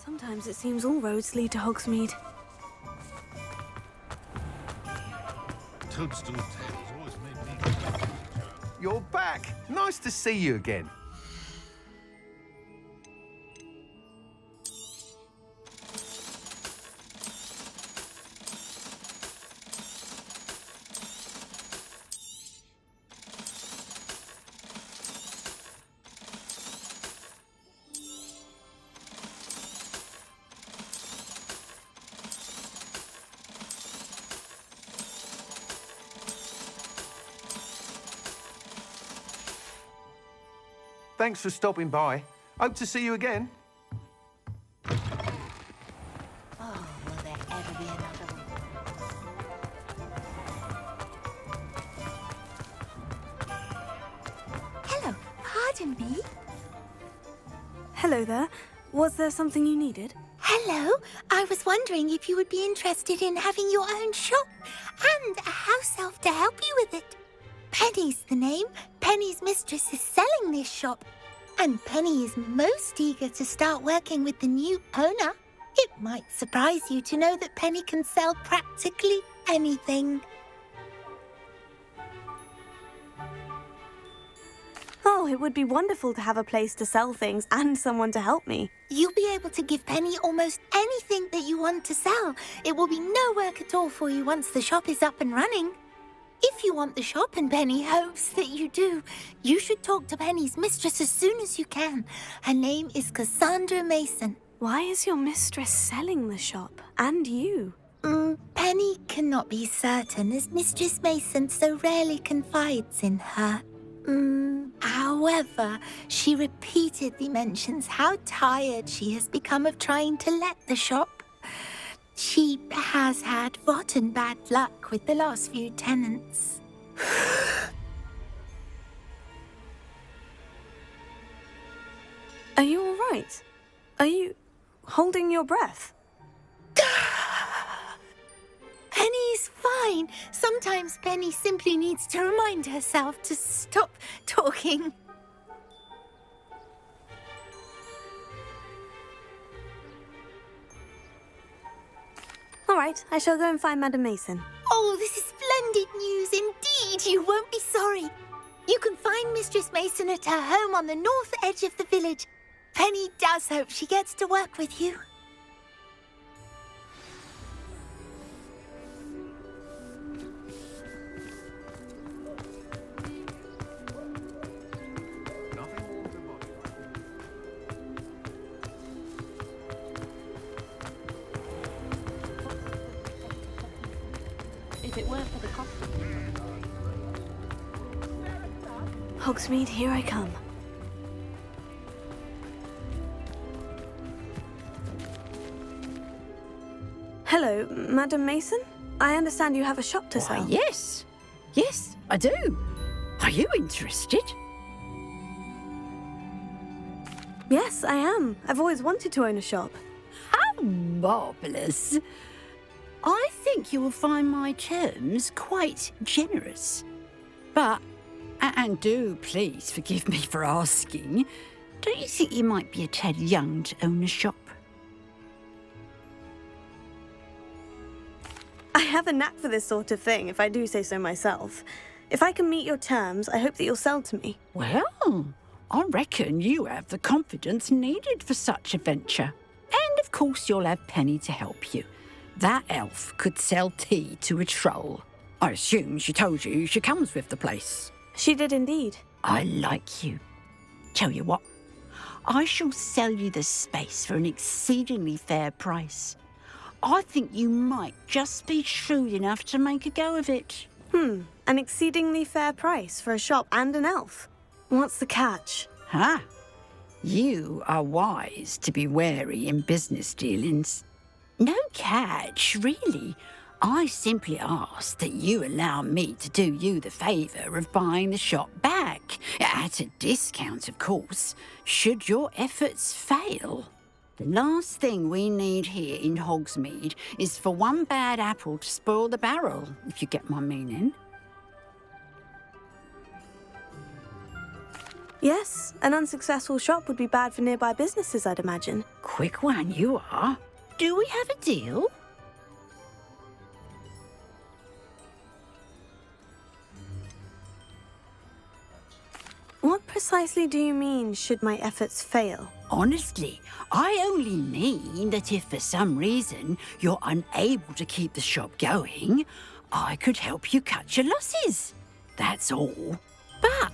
Sometimes it seems all roads lead to Hogsmeade. Toadstool tales always made me... You're back. Nice to see you again. Thanks for stopping by. Hope to see you again. Oh, will there ever be another one? Hello, pardon me? Hello there. Was there something you needed? Hello, I was wondering if you would be interested in having your own shop and a house elf to help you with it. Penny's the name. Penny's mistress is selling this shop. And Penny is most eager to start working with the new owner. It might surprise you to know that Penny can sell practically anything. Oh, it would be wonderful to have a place to sell things and someone to help me. You'll be able to give Penny almost anything that you want to sell. It will be no work at all for you once the shop is up and running. If you want the shop and Penny hopes that you do, you should talk to Penny's mistress as soon as you can. Her name is Cassandra Mason. Why is your mistress selling the shop? And you? Penny cannot be certain as Mistress Mason so rarely confides in her. However, she repeatedly mentions how tired she has become of trying to let the shop. She has had rotten bad luck with the last few tenants. Are you all right? Are you holding your breath? Penny's fine. Sometimes Penny simply needs to remind herself to stop talking. All right, I shall go and find Madam Mason. Oh, this is splendid news indeed. You won't be sorry. You can find Mistress Mason at her home on the north edge of the village. Penny does hope she gets to work with you. If it weren't for the coffee. Hogsmeade, here I come. Hello, Madam Mason? I understand you have a shop to sell. Yes. Yes, I do. Are you interested? Yes, I am. I've always wanted to own a shop. How marvellous. I think you will find my terms quite generous. But, and do please forgive me for asking, don't you think you might be a tad young to own a shop? I have a knack for this sort of thing, if I do say so myself. If I can meet your terms, I hope that you'll sell to me. Well, I reckon you have the confidence needed for such a venture. And of course you'll have Penny to help you. That elf could sell tea to a troll. I assume she told you she comes with the place. She did indeed. I like you. Tell you what, I shall sell you the space for an exceedingly fair price. I think you might just be shrewd enough to make a go of it. An exceedingly fair price for a shop and an elf. What's the catch? Huh? You are wise to be wary in business dealings. No catch, really. I simply ask that you allow me to do you the favour of buying the shop back. At a discount, of course, should your efforts fail. The last thing we need here in Hogsmeade is for one bad apple to spoil the barrel, if you get my meaning. Yes, an unsuccessful shop would be bad for nearby businesses, I'd imagine. Quick one you are. Do we have a deal? What precisely do you mean, should my efforts fail? Honestly, I only mean that if for some reason you're unable to keep the shop going, I could help you cut your losses. That's all. But,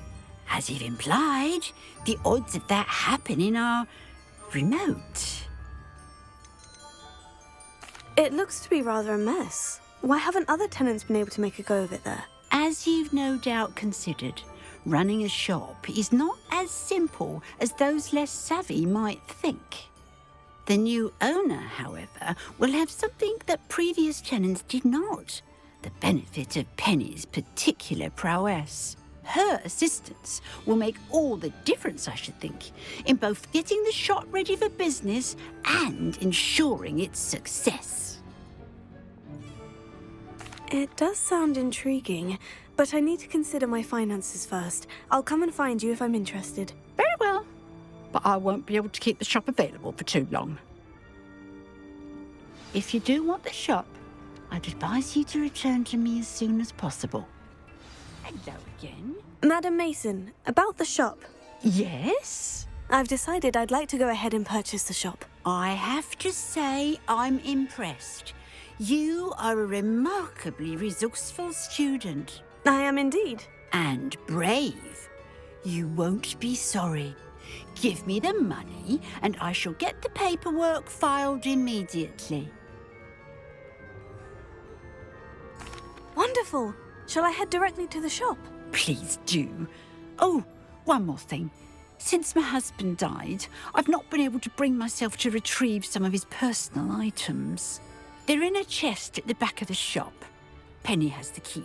as you've implied, the odds of that happening are remote. It looks to be rather a mess. Why haven't other tenants been able to make a go of it there? As you've no doubt considered, running a shop is not as simple as those less savvy might think. The new owner, however, will have something that previous tenants did not. The benefit of Penny's particular prowess. Her assistance will make all the difference, I should think, in both getting the shop ready for business and ensuring its success. It does sound intriguing, but I need to consider my finances first. I'll come and find you if I'm interested. Very well, but I won't be able to keep the shop available for too long. If you do want the shop, I'd advise you to return to me as soon as possible. Hello again. Madam Mason, about the shop. Yes? I've decided I'd like to go ahead and purchase the shop. I have to say I'm impressed. You are a remarkably resourceful student. I am indeed. And brave. You won't be sorry. Give me the money and I shall get the paperwork filed immediately. Wonderful. Shall I head directly to the shop? Please do. Oh, one more thing. Since my husband died, I've not been able to bring myself to retrieve some of his personal items. They're in a chest at the back of the shop. Penny has the key.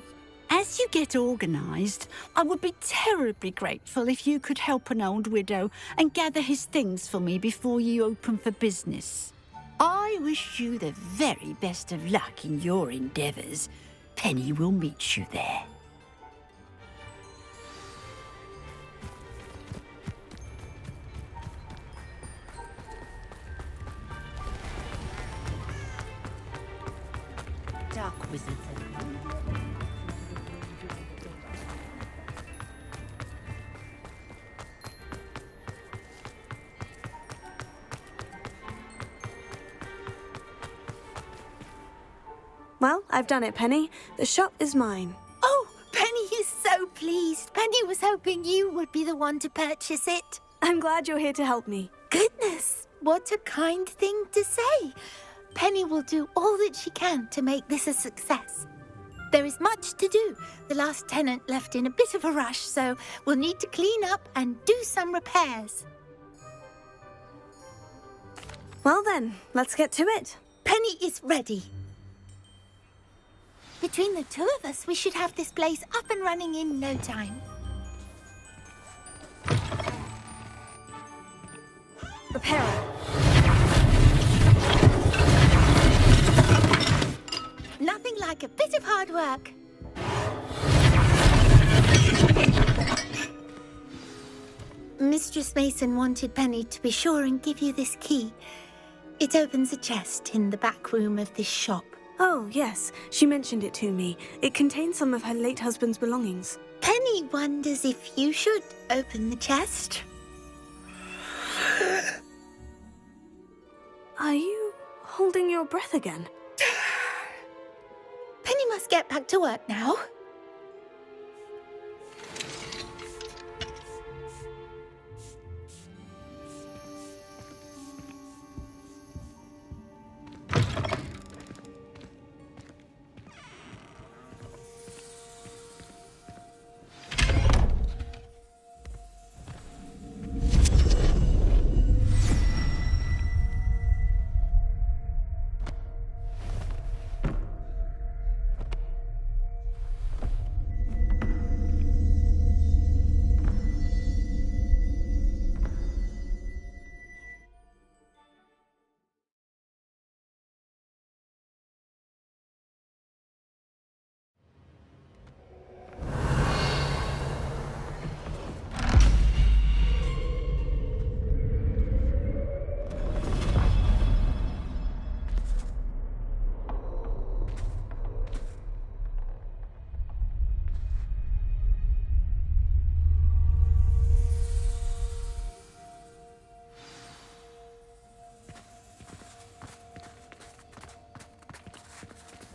As you get organised, I would be terribly grateful if you could help an old widow and gather his things for me before you open for business. I wish you the very best of luck in your endeavours. Penny will meet you there. Dark wizards. Well, I've done it, Penny. The shop is mine. Oh, Penny is so pleased. Penny was hoping you would be the one to purchase it. I'm glad you're here to help me. Goodness, what a kind thing to say. Penny will do all that she can to make this a success. There is much to do. The last tenant left in a bit of a rush, so we'll need to clean up and do some repairs. Well then, let's get to it. Penny is ready. Between the two of us, we should have this place up and running in no time. Repairer. Nothing like a bit of hard work. Mistress Mason wanted Penny to be sure and give you this key. It opens a chest in the back room of this shop. Oh, yes. She mentioned it to me. It contains some of her late husband's belongings. Penny wonders if you should open the chest. Are you holding your breath again? Penny must get back to work now.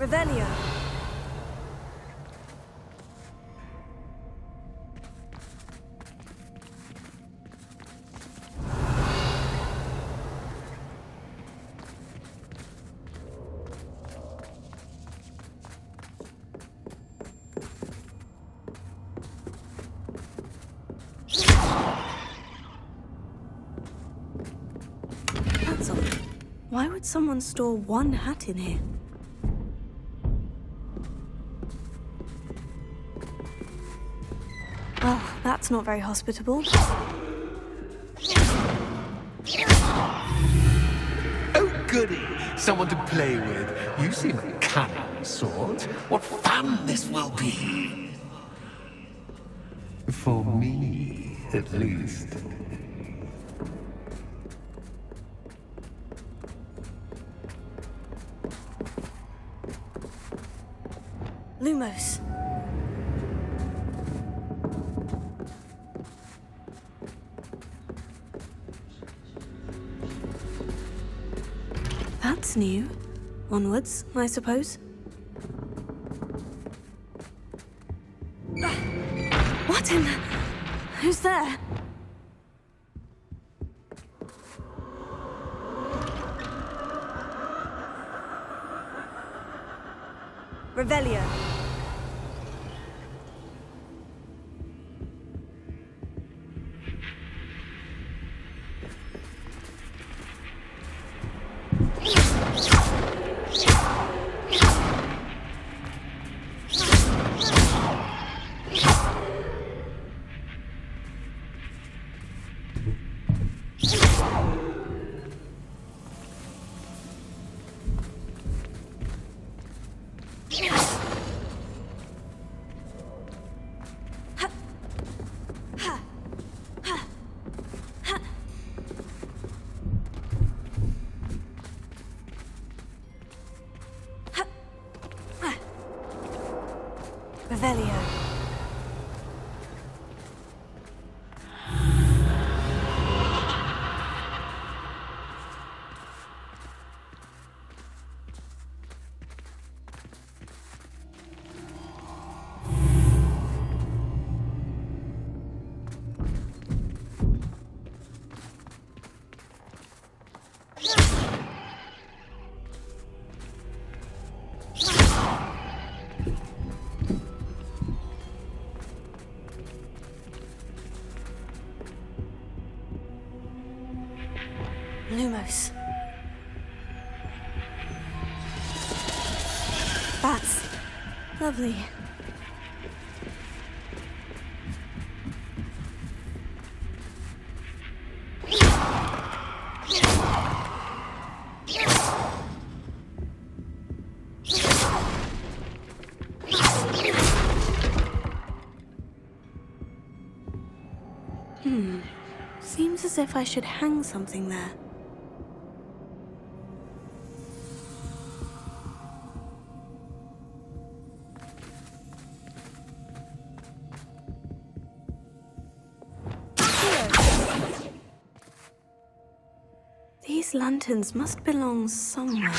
Revelio. That's odd. Why would someone store one hat in here? Well, that's not very hospitable. Oh, goody! Someone to play with. You seem a cunning sort. What fun this will be! For me, at least. Lumos. That's new. Onwards, I suppose. What in the... Who's there? Revelio. Revelio. Lumos. That's lovely. Seems as if I should hang something there. These lanterns must belong somewhere.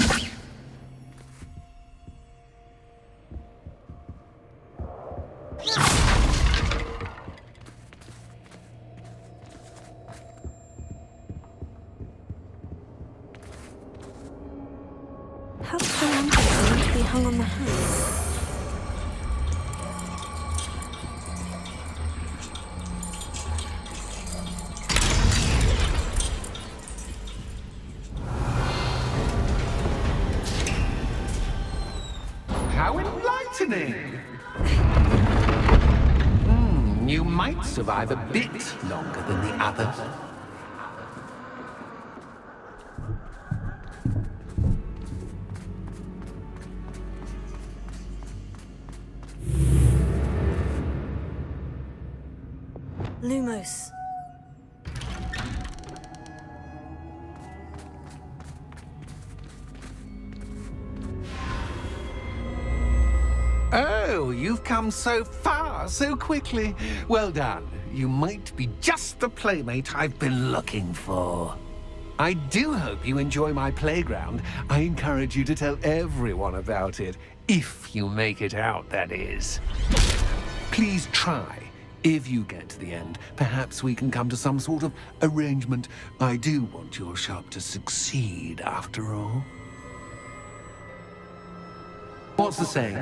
Perhaps the lanterns are meant to be hung on the hand. How enlightening! You might survive a bit longer than the others. Lumos. Oh, you've come so far so quickly. Well done. You might be just the playmate I've been looking for. I do hope you enjoy my playground. I encourage you to tell everyone about it. If you make it out, that is. Please try. If you get to the end, perhaps we can come to some sort of arrangement. I do want your shop to succeed, after all. What's the saying?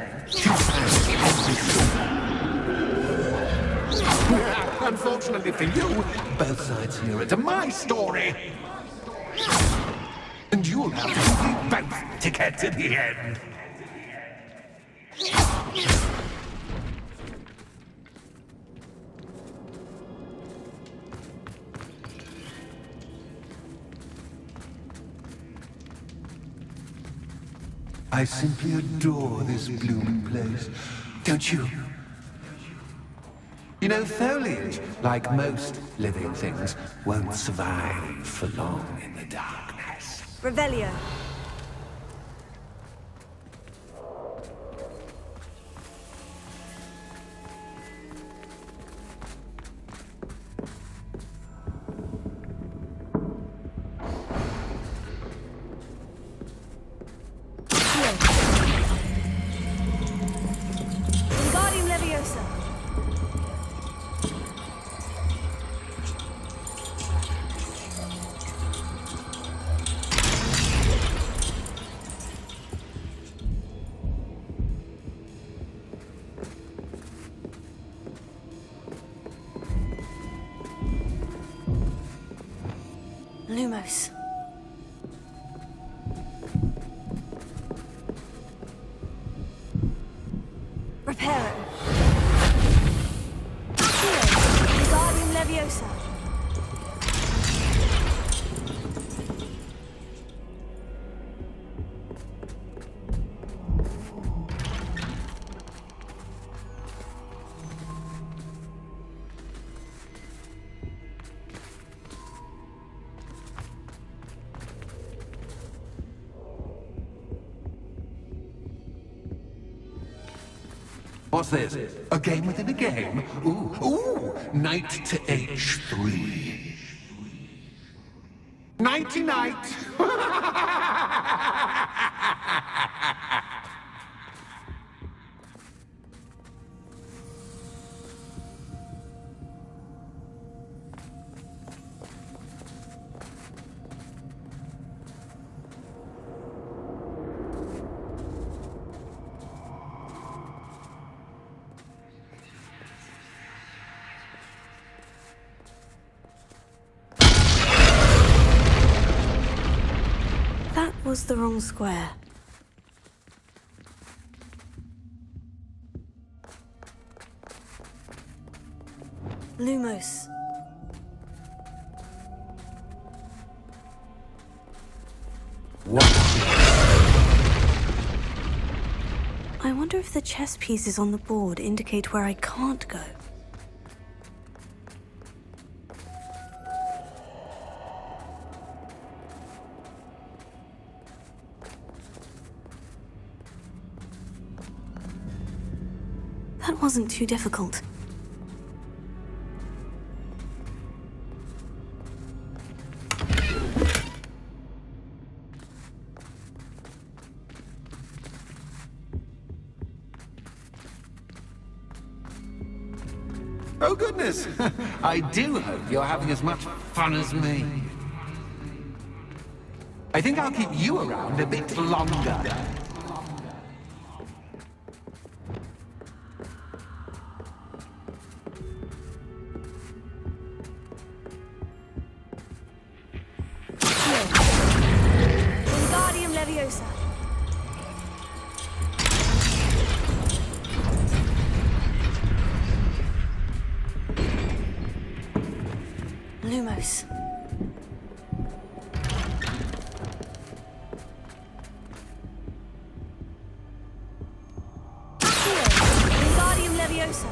Unfortunately for you, both sides hear it to my story. And you'll have to complete both to get to the end. I simply adore this blooming place, don't you? You know, foliage, like most living things, won't survive for long in the darkness. Revelio. Wingardium Leviosa. Lumos. Reparo. Wingardium Leviosa. What's this? A game within a game? Ooh, knight to H3. Nighty-night! That was the wrong square. Lumos. What? I wonder if the chess pieces on the board indicate where I can't go. That wasn't too difficult. Oh, goodness! I do hope you're having as much fun as me. I think I'll keep you around a bit longer. Wingardium Leviosa. Lumos. Wingardium Leviosa.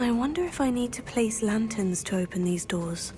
I wonder if I need to place lanterns to open these doors.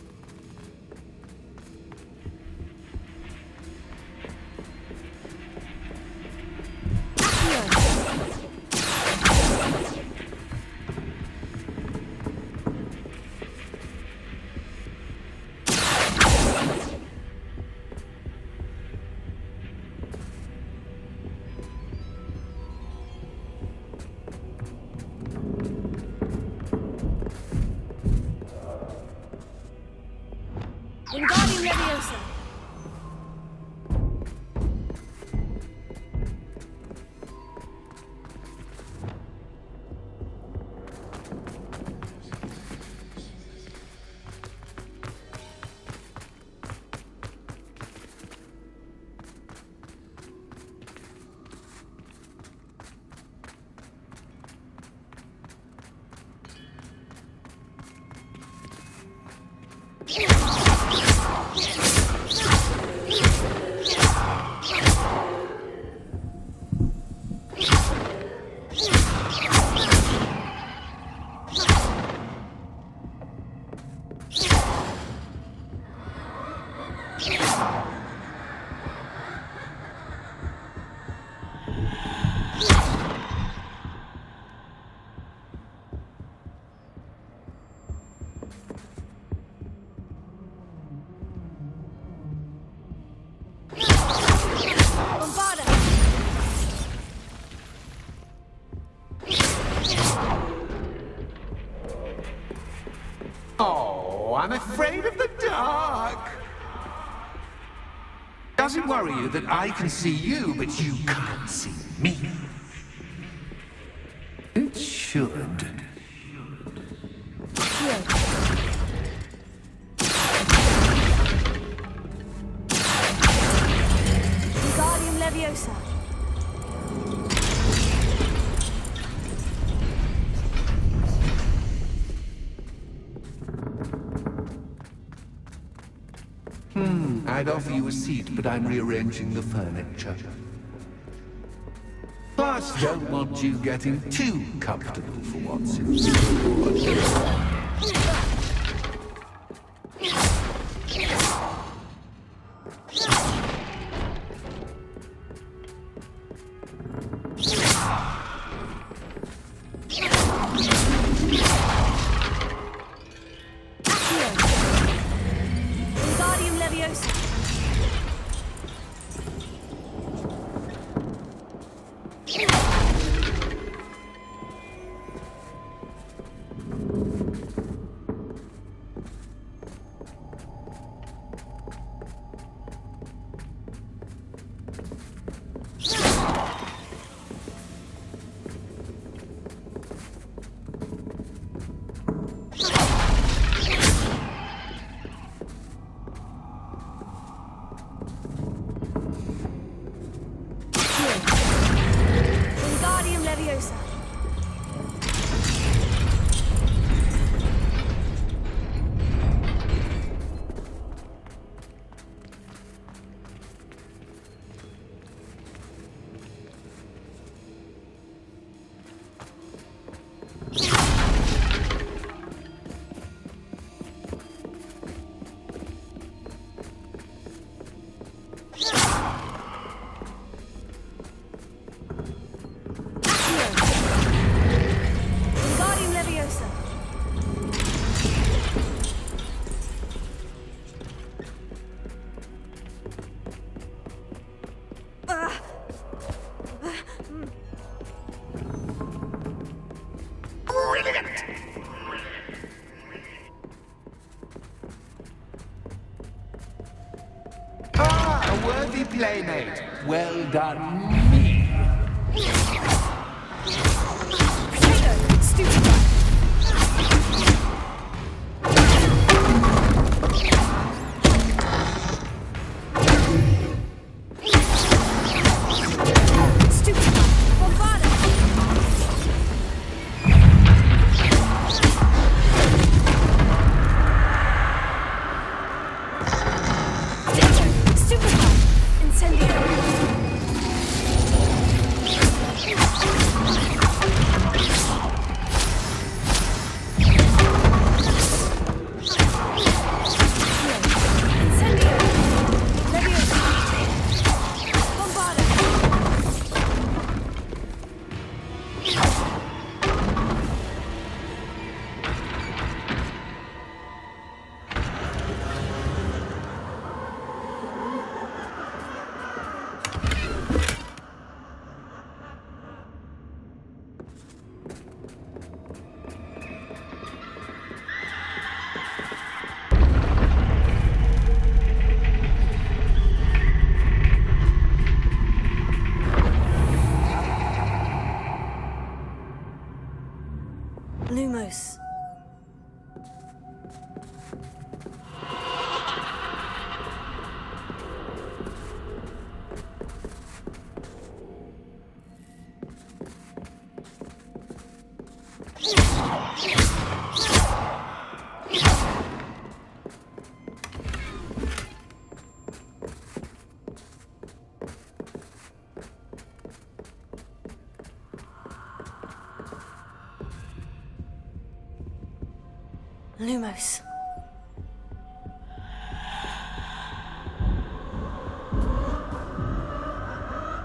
Wingardium Leviosa. Oh, I'm afraid of the dark. Does it worry you that I can see you, but you can't see me? It should. Wingardium Leviosa. I'd offer you a seat, but I'm rearranging the furniture. Plus, don't want you getting too comfortable for once in store. Wingardium Leviosa. Wingardium Leviosa. Wingardium Leviosa. Ah, a worthy playmate. Well done, me. Potato. Stupid. Stupid. Bombarda. Potato. Stupid. Incendio. Lumos.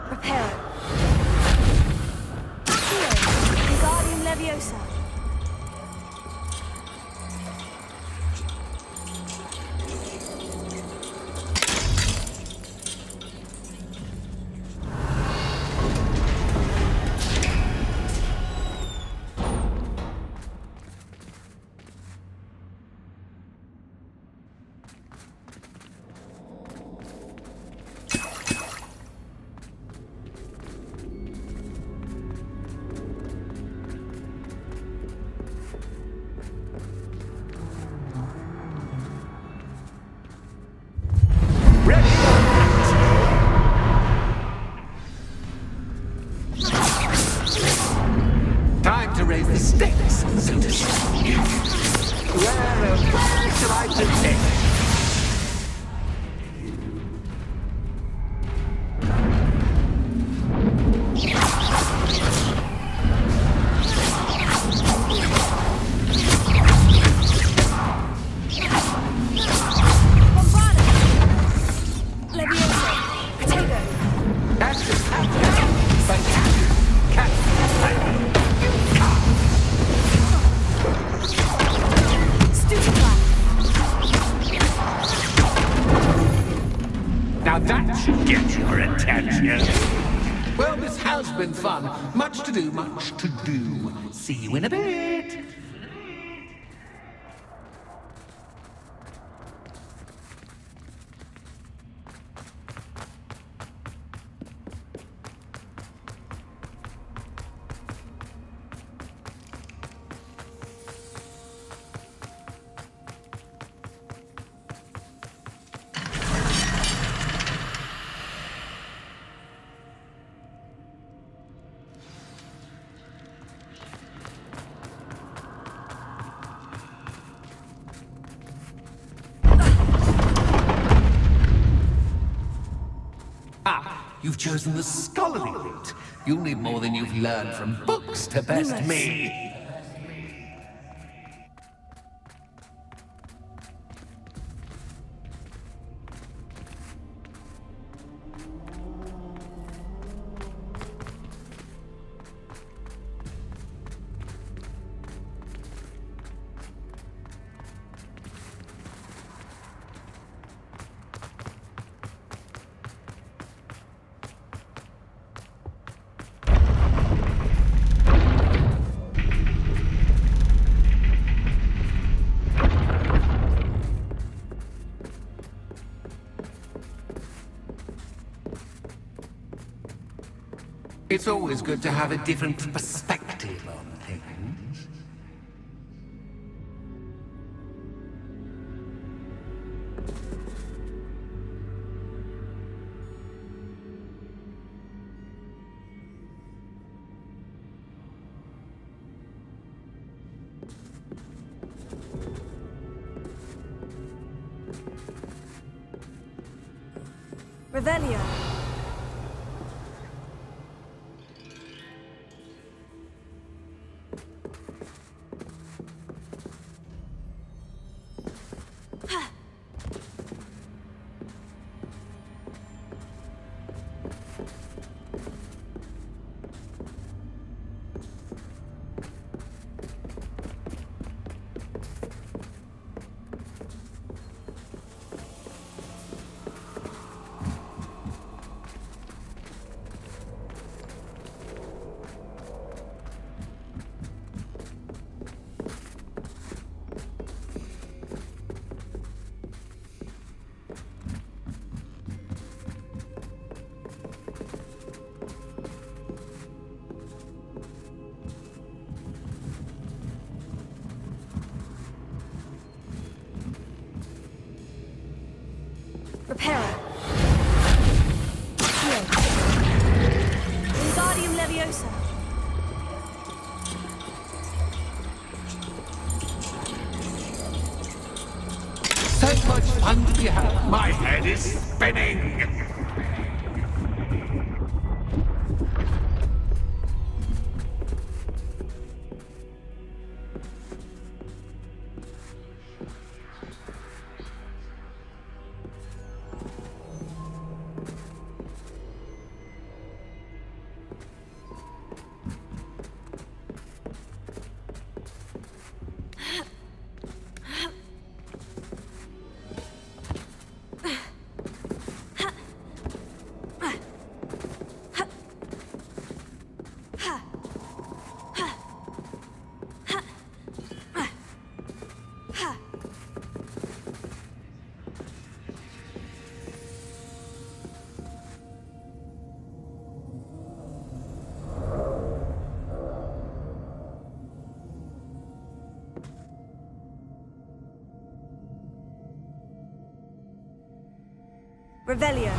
Reparo. Accio. Wingardium Leviosa. Time to raise the stakes, so to speak. Where shall I begin? Bombarda. Leviosa. Potato. That's just fantastic. Stupefy. Now that should get your attention. Well, this has been fun. Much to do, much to do. See you in a bit. You've chosen the scholarly route. You'll need more than you've learned from books to best me. It's always good to have a different perspective on things. Revelio. Reparo. Accio. Wingardium Leviosa. So much fun to be had. My head is spinning. Revelio.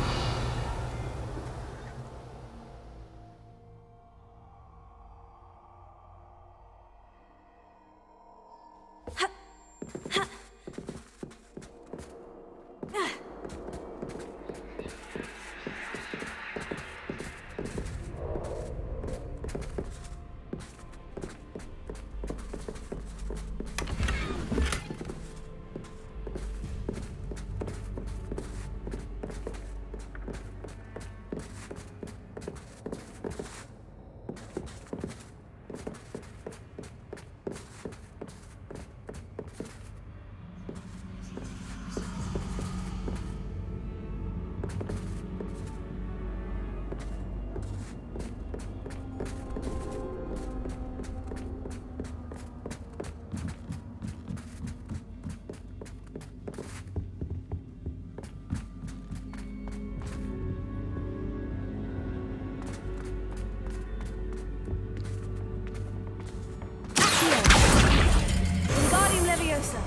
Wingardium Leviosa.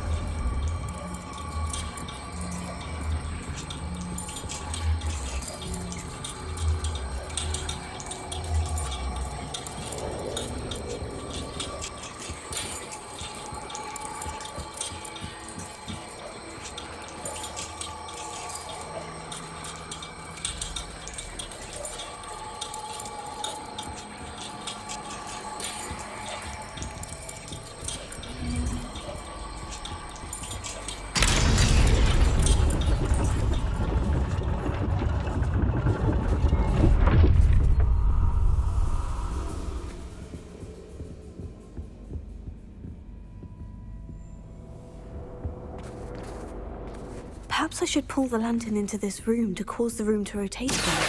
Perhaps I should pull the lantern into this room to cause the room to rotate again.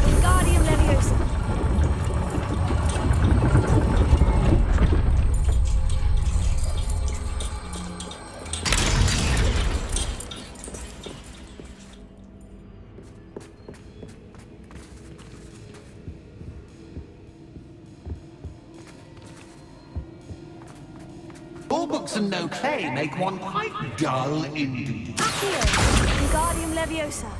Wingardium Leviosa. All books and no play make one quite dull indeed. Accio. Wingardium Leviosa.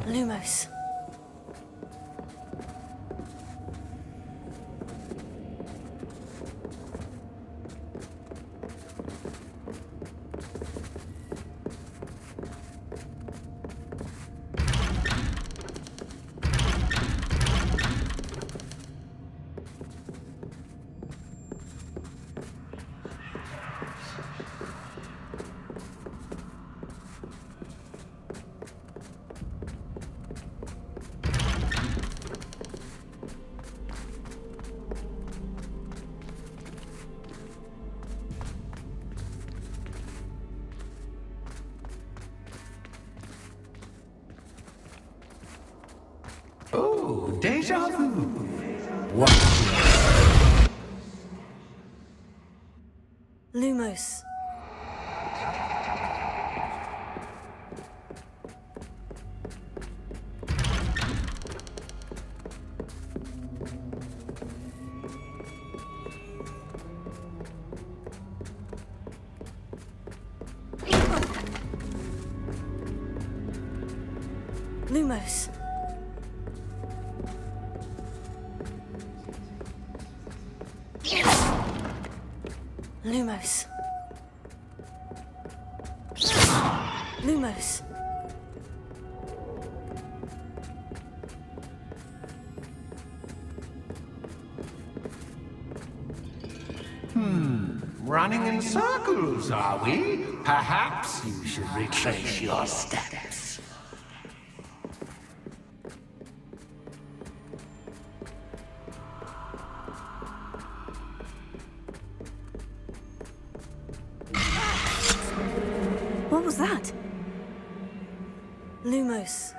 Lumos. Oh, deja vu. What? Lumos. Lumos. Lumos. Lumos. Running in circles, are we? Perhaps you should retrace your steps. What was that? Lumos.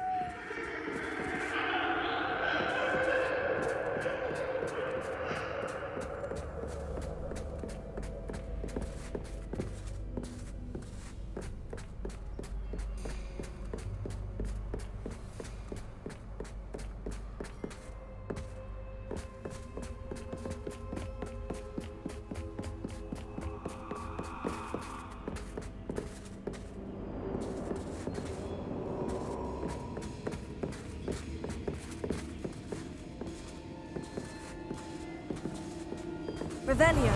Revelio.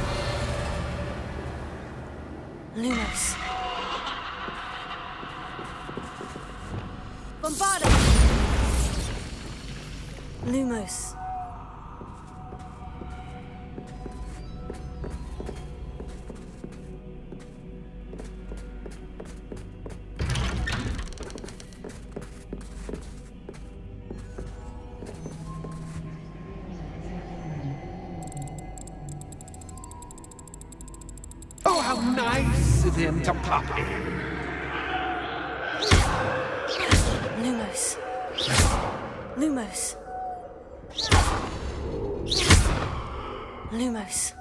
Lumos. Bombarda. Lumos. Oh, how nice of him to pop in. Lumos. Lumos. Lumos.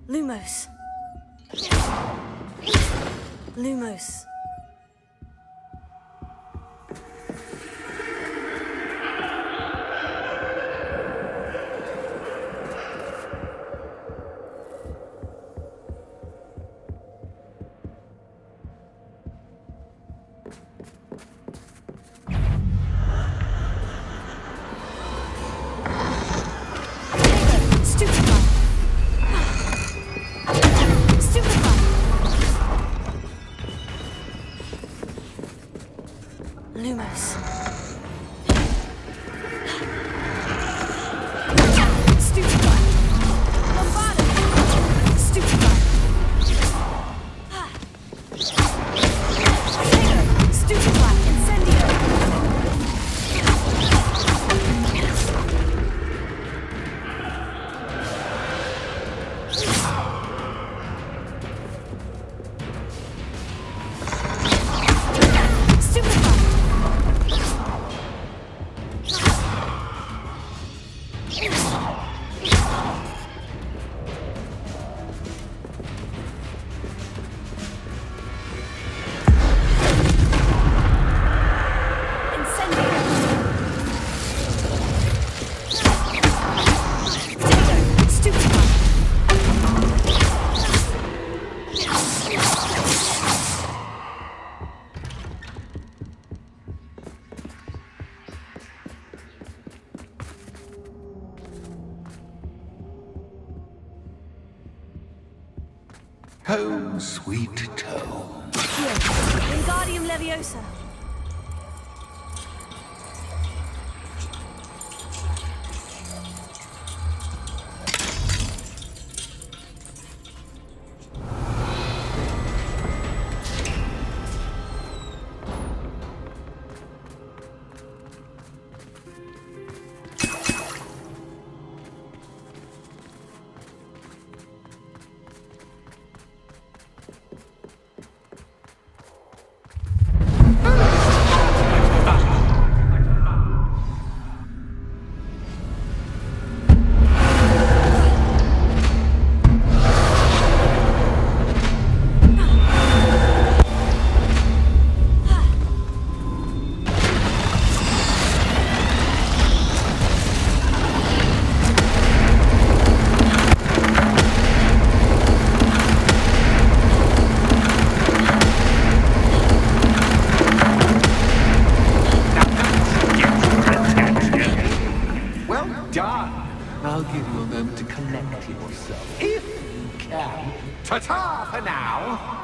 Lumos. Lumos. Stupefy. Stupefy. Lumos. Stupefy. Bombarda. Stupefy. Stupefy. Incendio. Stupefy. Home, sweet home. Wingardium Leviosa. Well done. I'll give you a moment to collect yourself, if you can. Ta-ta for now.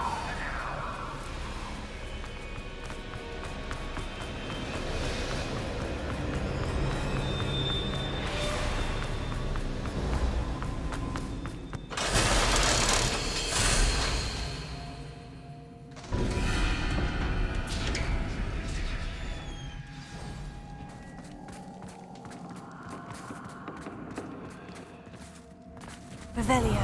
Revelio.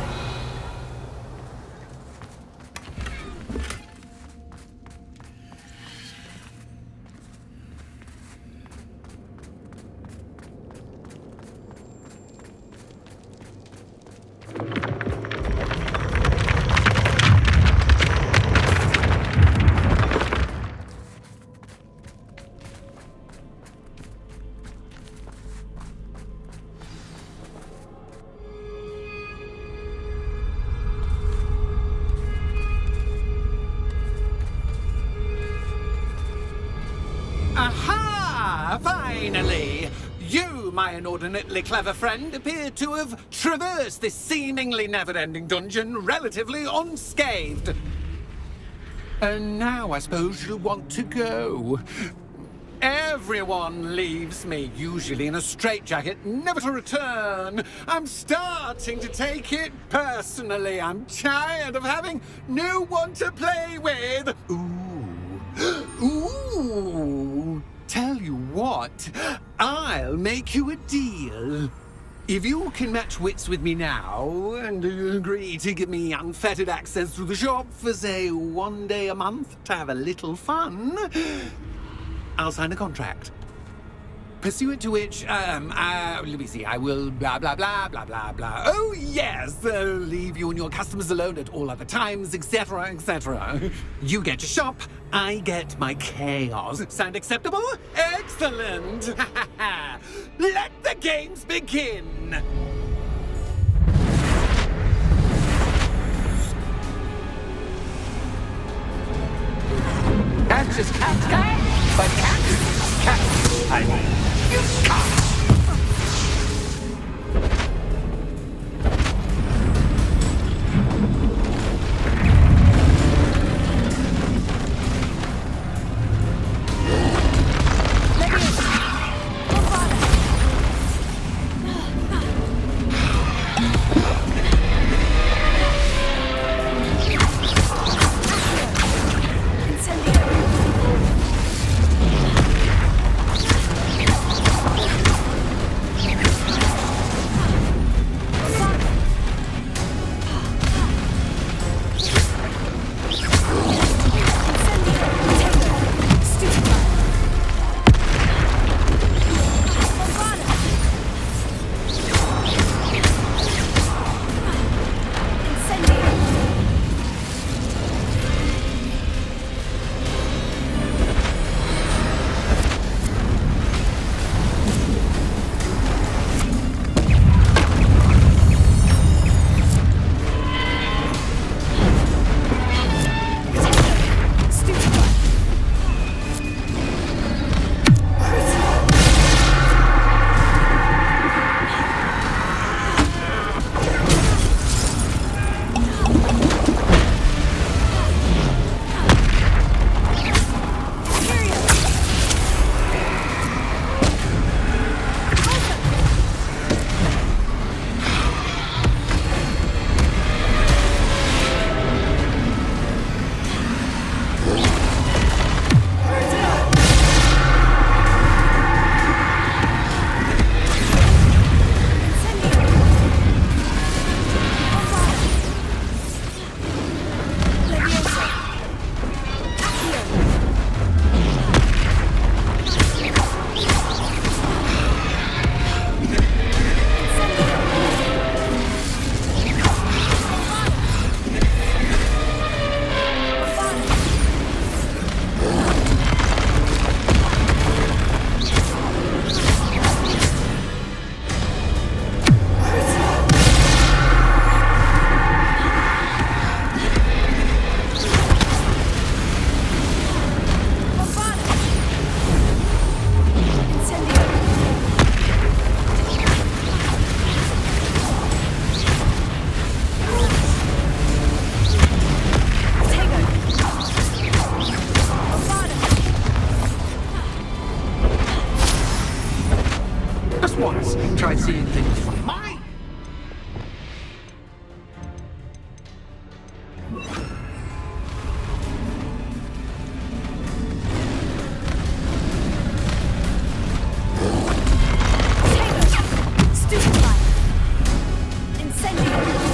Aha! Finally! You, my inordinately clever friend, appear to have traversed this seemingly never-ending dungeon relatively unscathed. And now I suppose you'll want to go. Everyone leaves me, usually in a straitjacket, never to return. I'm starting to take it personally. I'm tired of having no one to play with. Ooh. Tell you what, I'll make you a deal. If you can match wits with me now and agree to give me unfettered access to the shop for, say, 1 day a month to have a little fun, I'll sign a contract. Pursuant to which, let me see, I will blah, blah, blah, blah, blah, blah. Oh, yes, leave you and your customers alone at all other times, etc., etc. You get your shop, I get my chaos. Sound acceptable? Excellent! Let the games begin! Cats is cat, but cat, I mean, you can't. Once tried seeing things from my... Stupefy. Incendio.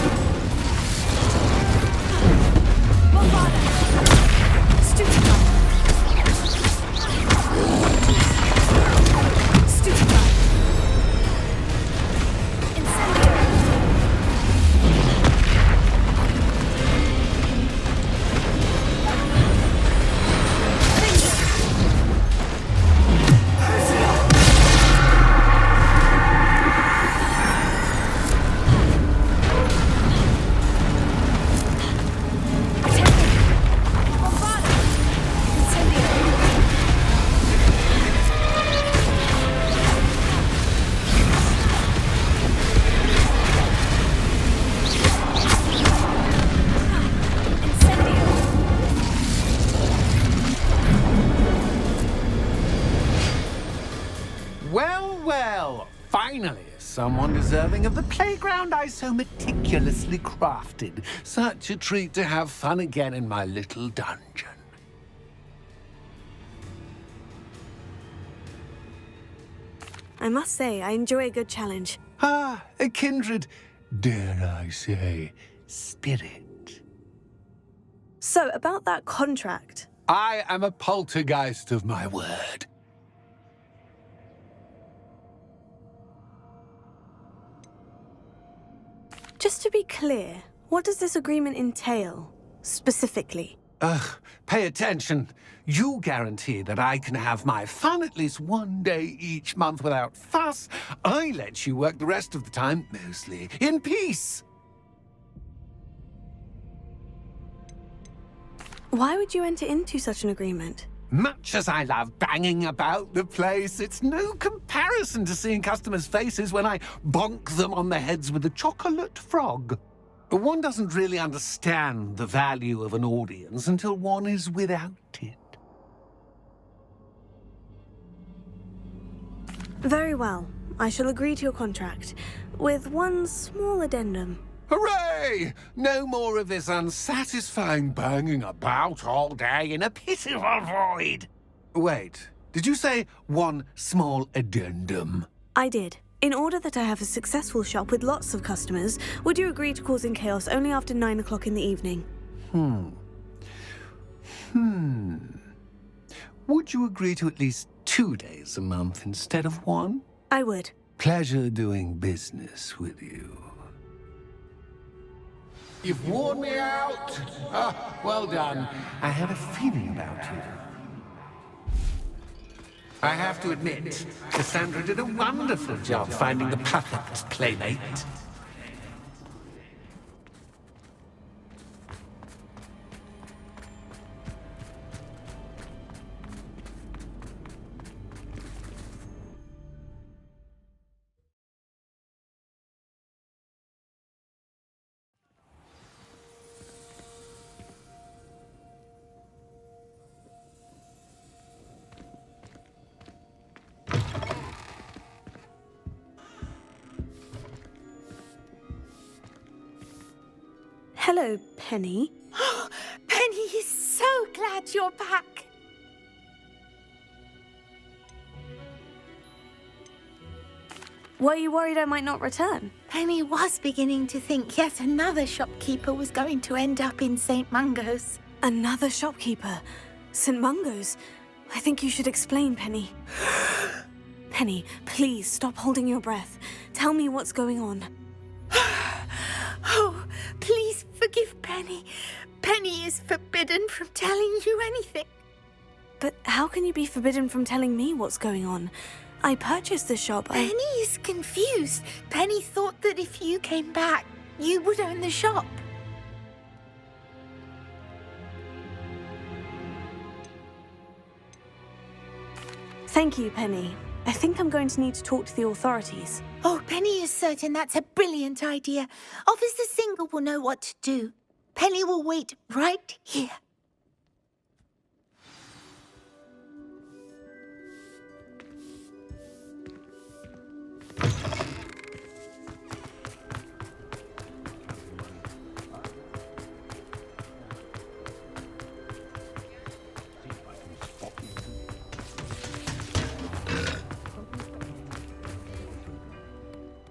someone deserving of the playground I so meticulously crafted. Such a treat to have fun again in my little dungeon. I must say, I enjoy a good challenge. Ah, a kindred, dare I say, spirit. So, about that contract. I am a poltergeist of my word. Just to be clear, what does this agreement entail, specifically? Ugh, pay attention. You guarantee that I can have my fun at least one day each month without fuss. I let you work the rest of the time, mostly in peace. Why would you enter into such an agreement? Much as I love banging about the place, it's no comparison to seeing customers' faces when I bonk them on the heads with a chocolate frog. One doesn't really understand the value of an audience until one is without it. Very well. I shall agree to your contract, with one small addendum. Hooray! No more of this unsatisfying banging about all day in a pitiful void. Wait, did you say one small addendum? I did. In order that I have a successful shop with lots of customers, would you agree to causing chaos only after 9 o'clock in the evening? Would you agree to at least 2 days a month instead of one? I would. Pleasure doing business with you. You've worn me out. Ah, well done. I had a feeling about you. I have to admit, Cassandra did a wonderful job finding the perfect playmate. Hello, Penny. Penny is so glad you're back. Were you worried I might not return? Penny was beginning to think yet another shopkeeper was going to end up in St. Mungo's. Another shopkeeper? St. Mungo's? I think you should explain, Penny. Penny, please stop holding your breath. Tell me what's going on. Oh, please forgive Penny. Penny is forbidden from telling you anything. But how can you be forbidden from telling me what's going on? I purchased the shop. Penny is confused. Penny thought that if you came back, you would own the shop. Thank you, Penny. I think I'm going to need to talk to the authorities. Oh, Penny is certain that's a brilliant idea. Officer Single will know what to do. Penny will wait right here.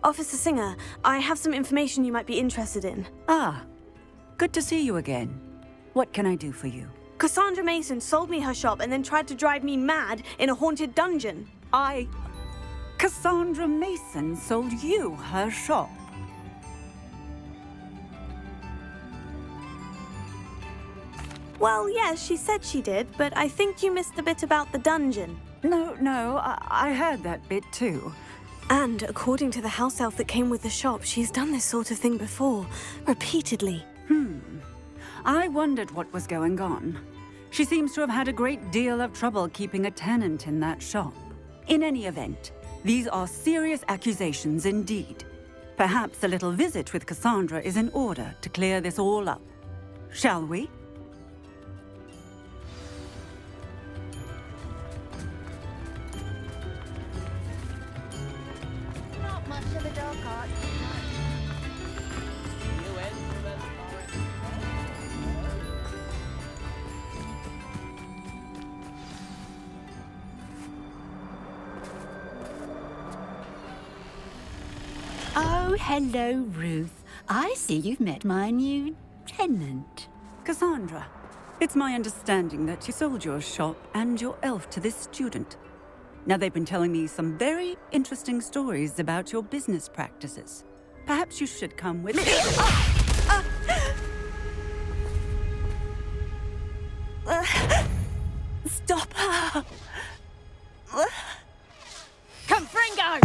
Officer Singer, I have some information you might be interested in. Ah, good to see you again. What can I do for you? Cassandra Mason sold me her shop and then tried to drive me mad in a haunted dungeon. Cassandra Mason sold you her shop. Well, yes, she said she did, but I think you missed the bit about the dungeon. No, I heard that bit too. And according to the house elf that came with the shop, she's done this sort of thing before, repeatedly. I wondered what was going on. She seems to have had a great deal of trouble keeping a tenant in that shop. In any event, these are serious accusations indeed. Perhaps a little visit with Cassandra is in order to clear this all up. Shall we? Not much of a hello, Ruth. I see you've met my new tenant. Cassandra, it's my understanding that you sold your shop and your elf to this student. Now, they've been telling me some very interesting stories about your business practices. Perhaps you should come with me. Stop her! Confringo!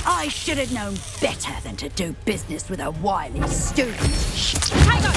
I should have known better than to do business with a wily student. Hang on!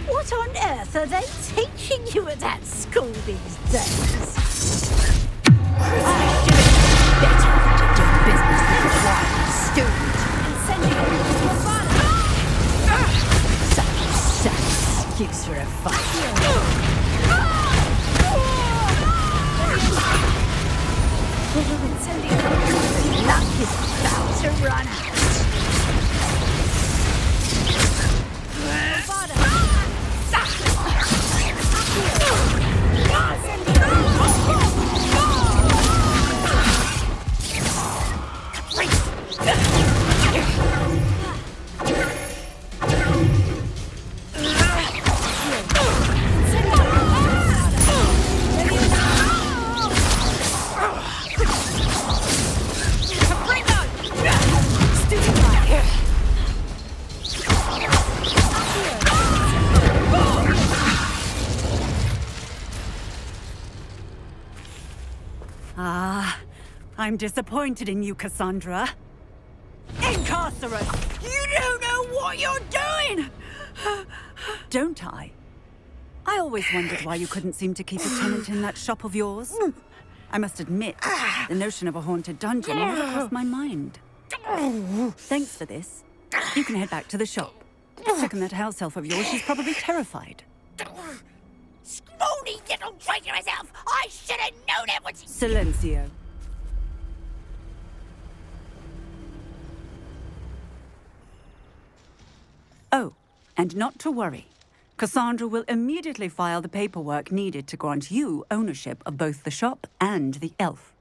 What on earth are they teaching you at that school these days? I should have better than to do business with a wily student. Such a excuse for a fight. Luck is about to run out. I'm disappointed in you, Cassandra. Incarcerate! You don't know what you're doing! Don't I? I always wondered why you couldn't seem to keep a tenant in that shop of yours. I must admit, the notion of a haunted dungeon never crossed my mind. Thanks for this. You can head back to the shop. Check on that house elf of yours. She's probably terrified. Scrawny little traitorous elf! I should have known it was... Silencio. Oh, and not to worry. Cassandra will immediately file the paperwork needed to grant you ownership of both the shop and the elf.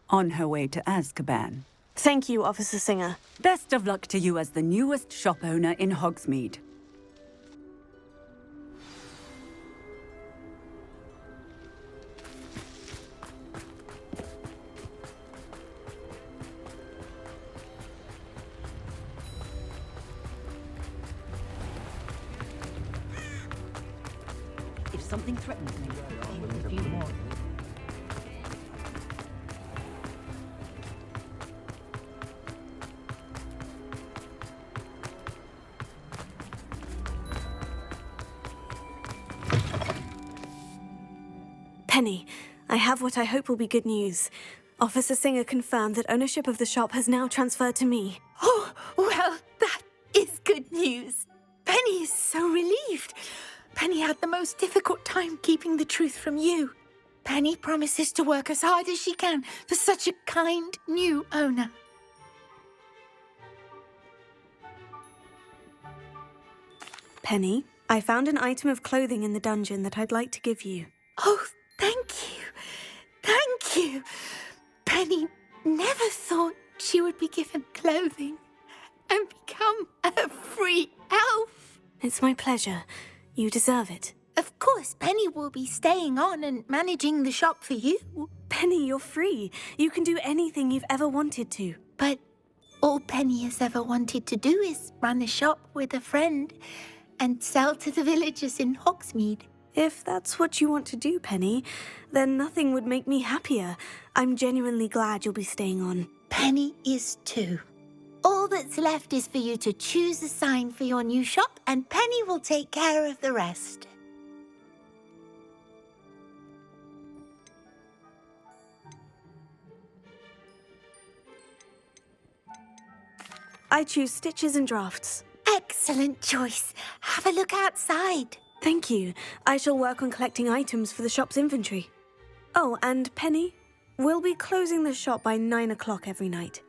On her way to Azkaban. Thank you, Officer Singer. Best of luck to you as the newest shop owner in Hogsmeade. If something threatens me, even a few more. Penny, I have what I hope will be good news. Officer Singer confirmed that ownership of the shop has now transferred to me. Oh, well, that is good news. Penny is so relieved. Penny had the most difficult time keeping the truth from you. Penny promises to work as hard as she can for such a kind new owner. Penny, I found an item of clothing in the dungeon that I'd like to give you. Oh, thank you. Thank you. Penny never thought she would be given clothing and become a free elf. It's my pleasure. You deserve it. Of course, Penny will be staying on and managing the shop for you. Penny, you're free. You can do anything you've ever wanted to. But all Penny has ever wanted to do is run a shop with a friend and sell to the villagers in Hogsmeade. If that's what you want to do, Penny, then nothing would make me happier. I'm genuinely glad you'll be staying on. Penny is too. All that's left is for you to choose a sign for your new shop, and Penny will take care of the rest. I choose stitches and drafts. Excellent choice. Have a look outside. Thank you. I shall work on collecting items for the shop's inventory. Oh, and Penny, we'll be closing the shop by 9 o'clock every night.